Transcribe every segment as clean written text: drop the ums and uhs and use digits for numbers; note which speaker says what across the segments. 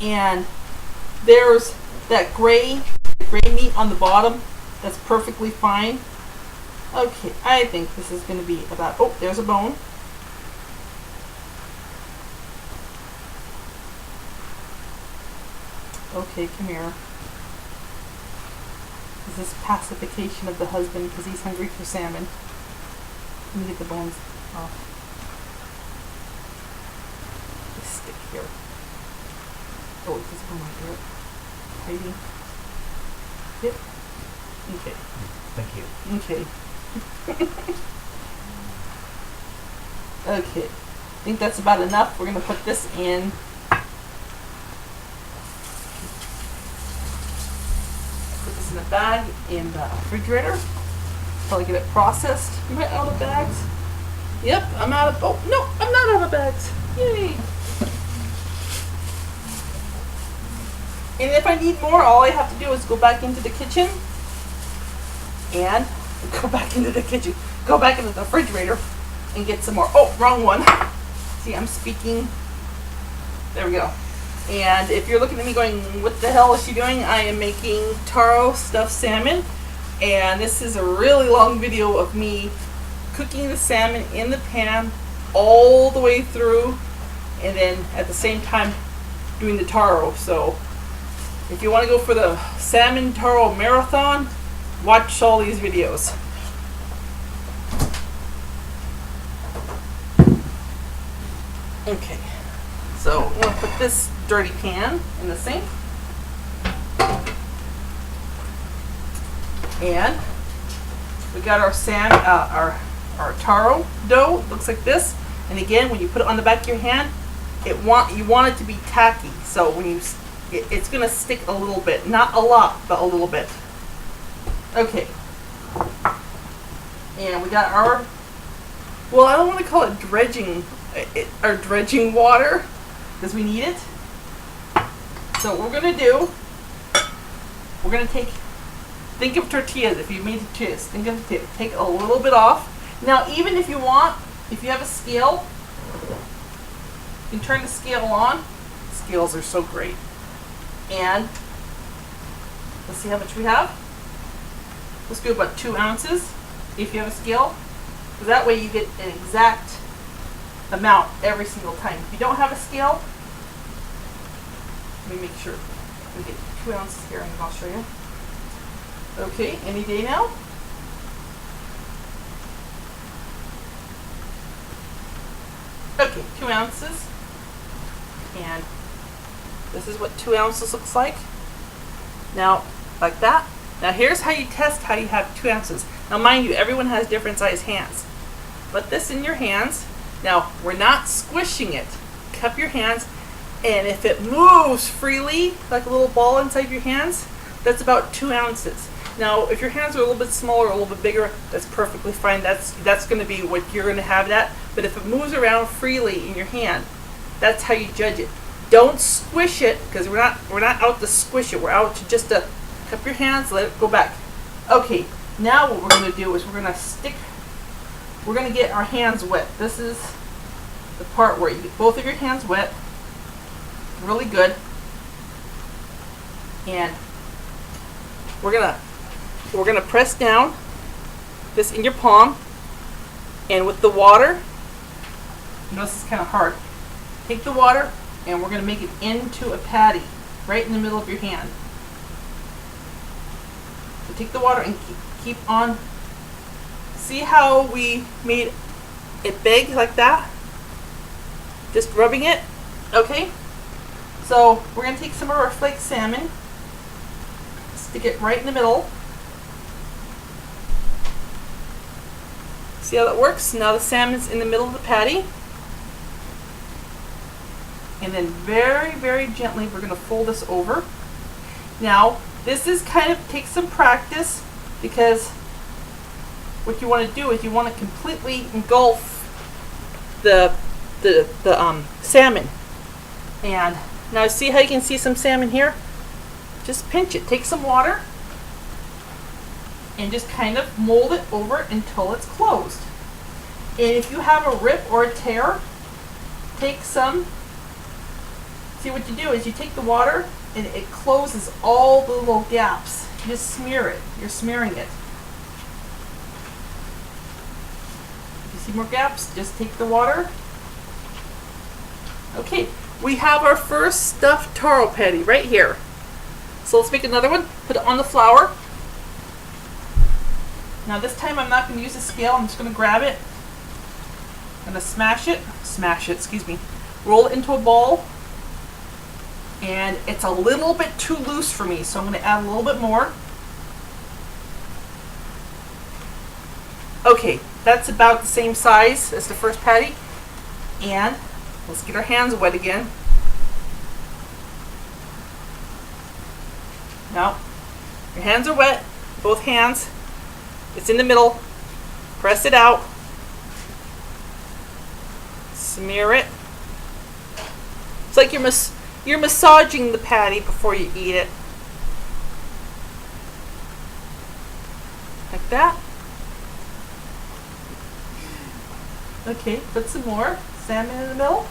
Speaker 1: and there's that gray meat on the bottom. That's perfectly fine. Okay, I think this is going to be about, oh, there's a bone. Okay, come here. Is this pacification of the husband because he's hungry for salmon? Let me get the bones off. This stick here. Oh, this one right there. Hiding. Yep. Okay.
Speaker 2: Thank you.
Speaker 1: Okay. Okay. I think that's about enough. We're going to put this in. Put this in a bag in the refrigerator. Probably get it processed. Am I out of bags? Yep, I'm out of, oh, no, I'm not out of bags. Yay. And if I need more, all I have to do is go back into the kitchen and go back into the refrigerator and get some more. Oh, wrong one. See, I'm speaking. There we go. And if you're looking at me going, what the hell is she doing? I am making taro stuffed salmon. And this is a really long video of me cooking the salmon in the pan all the way through, and then at the same time doing the taro. So if you want to go for the salmon taro marathon, watch all these videos. Okay, so I'm going to put this dirty pan in the sink. And we got our our taro dough. It looks like this. And again, when you put it on the back of your hand, you want it to be tacky. So when you it's going to stick a little bit, not a lot, but a little bit. Okay. And we got our, well, I don't want to call it dredging, our dredging water, because we need it. So what we're going to do, we're going to think of tortillas. If you made tortillas, think of it. Take a little bit off. Now, even if you want, if you have a scale, you can turn the scale on. Scales are so great. And let's see how much we have. Let's do about 2 ounces if you have a scale. Because that way you get an exact amount every single time. If you don't have a scale, let me make sure. We get 2 ounces here and I'll show you. Okay, any day now. Okay, 2 ounces. And this is what 2 ounces looks like. Now, like that. Now here's how you test how you have 2 ounces. Now mind you, everyone has different size hands. Put this in your hands. Now, we're not squishing it. Cup your hands, and if it moves freely, like a little ball inside your hands, that's about 2 ounces. Now, if your hands are a little bit smaller, a little bit bigger, that's perfectly fine. That's going to be what you're going to have that. But if it moves around freely in your hand, that's how you judge it. Don't squish it, because we're not out to squish it. We're out to just to cup your hands, let it go back. Okay, now what we're going to do is we're going to get our hands wet. This is the part where you get both of your hands wet, really good. And we're gonna press down this in your palm, and with the water, you know, this is kind of hard. Take the water, and we're gonna make it into a patty right in the middle of your hand. So take the water and keep on. See how we made it big like that? Just rubbing it. Okay. So we're gonna take some of our flaked salmon, stick it right in the middle. See how that works? Now the salmon's in the middle of the patty. And then very, very gently, we're gonna fold this over. Now, this is kind of, takes some practice, because what you want to do is you want to completely engulf the salmon. And now see how you can see some salmon here? Just pinch it. Take some water and just kind of mold it over until it's closed. And if you have a rip or a tear, take some See, what you do is you take the water and it closes all the little gaps. You just smear it. You're smearing it. If you see more gaps, just take the water. Okay, we have our first stuffed taro patty right here. So let's make another one. Put it on the flour. Now this time I'm not going to use a scale. I'm just going to grab it. I'm going to smash it, excuse me. Roll it into a ball. And it's a little bit too loose for me, so I'm going to add a little bit more. Okay, that's about the same size as the first patty. And let's get our hands wet again. Now, your hands are wet, both hands. It's in the middle. Press it out. Smear it. It's like you're massaging the patty before you eat it. Like that. Okay, put some more salmon in the middle.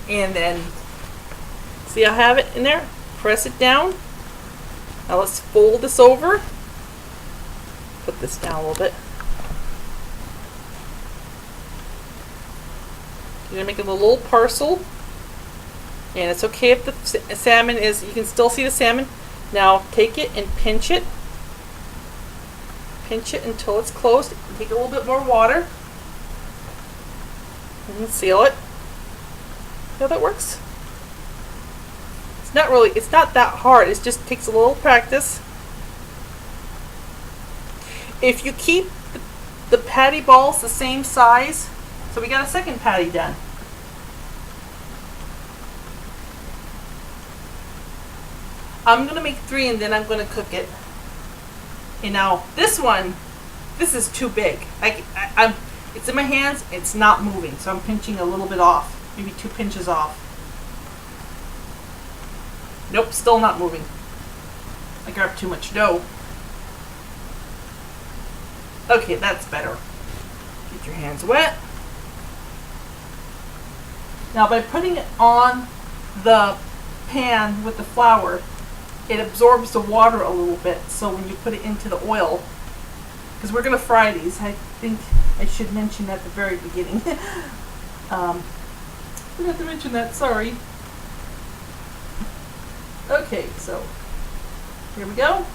Speaker 1: And then, see, I have it in there. Press it down. Now let's fold this over. Put this down a little bit. You're gonna make it a little parcel. And it's okay if the salmon is, you can still see the salmon. Now take it and pinch it. Pinch it until it's closed. Take a little bit more water. And seal it. See how that works? It's not that hard. It just takes a little practice. If you keep the patty balls the same size, so we got a second patty done. I'm going to make 3 and then I'm going to cook it. And now this is too big. It's in my hands, it's not moving, so I'm pinching a little bit off, maybe 2 pinches off. Nope, still not moving. I grabbed too much dough. Okay, that's better. Get your hands wet. Now by putting it on the pan with the flour, it absorbs the water a little bit, so when you put it into the oil, because we're going to fry these, I think I should mention at the very beginning. Forgot to mention that, sorry. Okay, so here we go.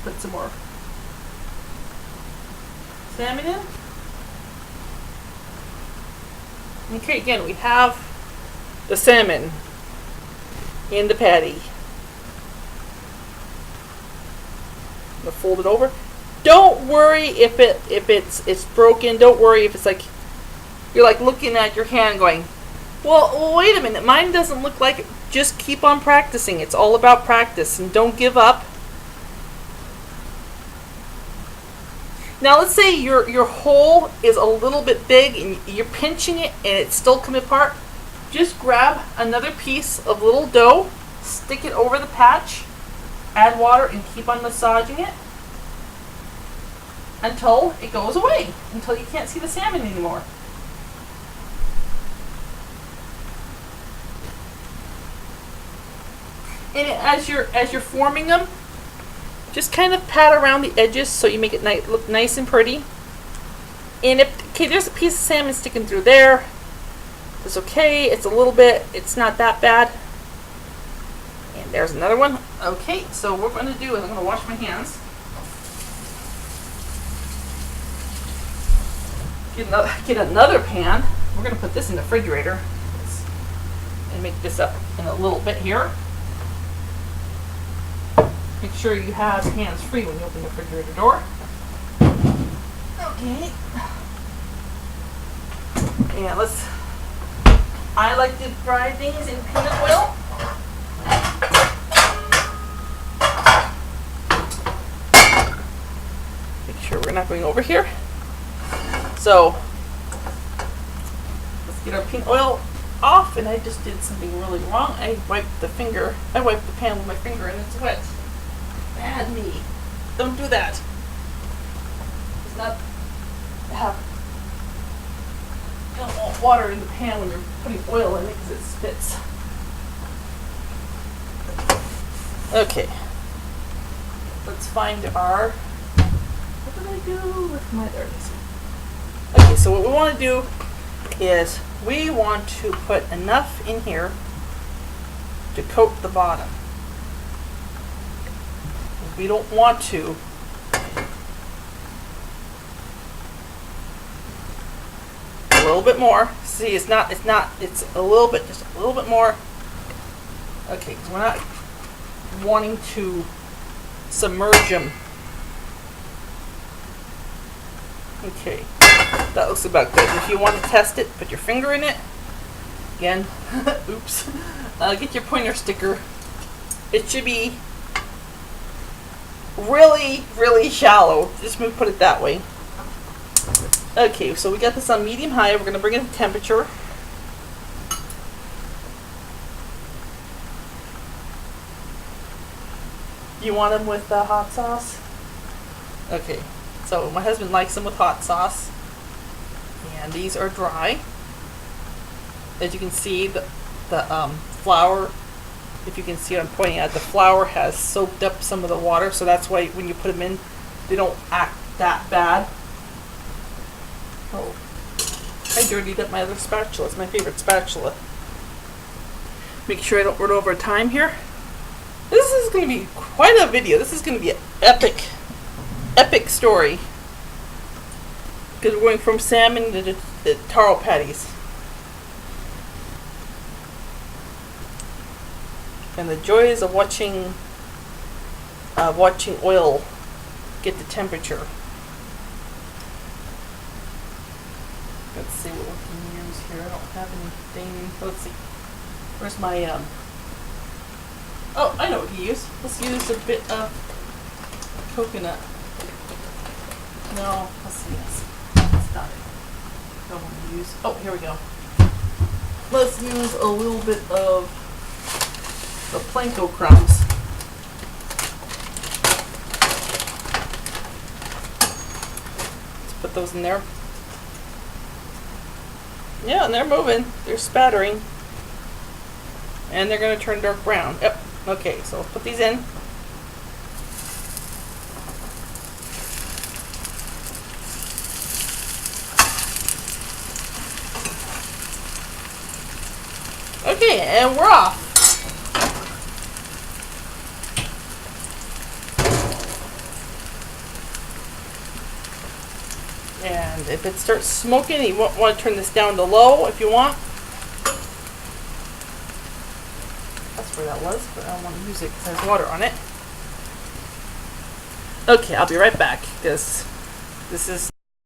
Speaker 1: Put some more salmon in. Okay, again, we have the salmon in the patty. I'm gonna fold it over. Don't worry if it's broken. Don't worry if it's like you're like looking at your hand going, well, wait a minute, mine doesn't look like it. Just keep on practicing. It's all about practice, and don't give up. Now let's say your hole is a little bit big and you're pinching it and it's still coming apart. Just grab another piece of little dough, stick it over the patch, add water, and keep on massaging it until it goes away, until you can't see the salmon anymore. And as you're forming them, just kind of pat around the edges so you make it look nice and pretty. And okay, there's a piece of salmon sticking through there. It's okay. It's a little bit. It's not that bad. And there's another one. Okay, so what we're going to do is I'm going to wash my hands. Get another pan. We're going to put this in the refrigerator and make this up in a little bit here. Make sure you have hands free when you open the refrigerator door. Okay. And I like to fry things in peanut oil. Make sure we're not going over here. So, let's get our peanut oil off. And I just did something really wrong. I wiped the pan with my finger and it's wet. Bad me. Don't do that. It's not have water in the pan when you're putting oil in it because it spits. Okay. Let's find our, what did I do with my, there it is. Okay, so what we want to do is we want to put enough in here to coat the bottom. We don't want to a little bit more. See, it's a little bit, just a little bit more. Okay, because we're not wanting to submerge them. Okay, that looks about good. If you want to test it, put your finger in it. Again, oops. Get your pointer sticker. It should be really, really shallow. Just put it that way. Okay, so we got this on medium high. We're going to bring it to temperature. You want them with hot sauce? Okay, so my husband likes them with hot sauce. And these are dry. As you can see, the flour, if you can see what I'm pointing at, the flour has soaked up some of the water, so that's why when you put them in, they don't act that bad. Oh, I dirtied up my other spatula. It's my favorite spatula. Make sure I don't run over time here. This is going to be quite a video. This is going to be an epic story. Because we're going from salmon to taro patties. And the joys of watching oil get the temperature. Let's see what we can use here. I don't have anything. Let's see. Where's my oh, I know what to use. Let's use a bit of coconut. No, let's see this. That's not it. Don't want to use. Oh, here we go. Let's use a little bit of the planko crumbs. Let's put those in there. Yeah, and they're moving. They're spattering. And they're going to turn dark brown. Yep. Okay, so let's put these in. Okay, and we're off. And if it starts smoking, you won't want to turn this down to low if you want. That's where that was, but I don't want to use it because there's water on it. Okay, I'll be right back because this is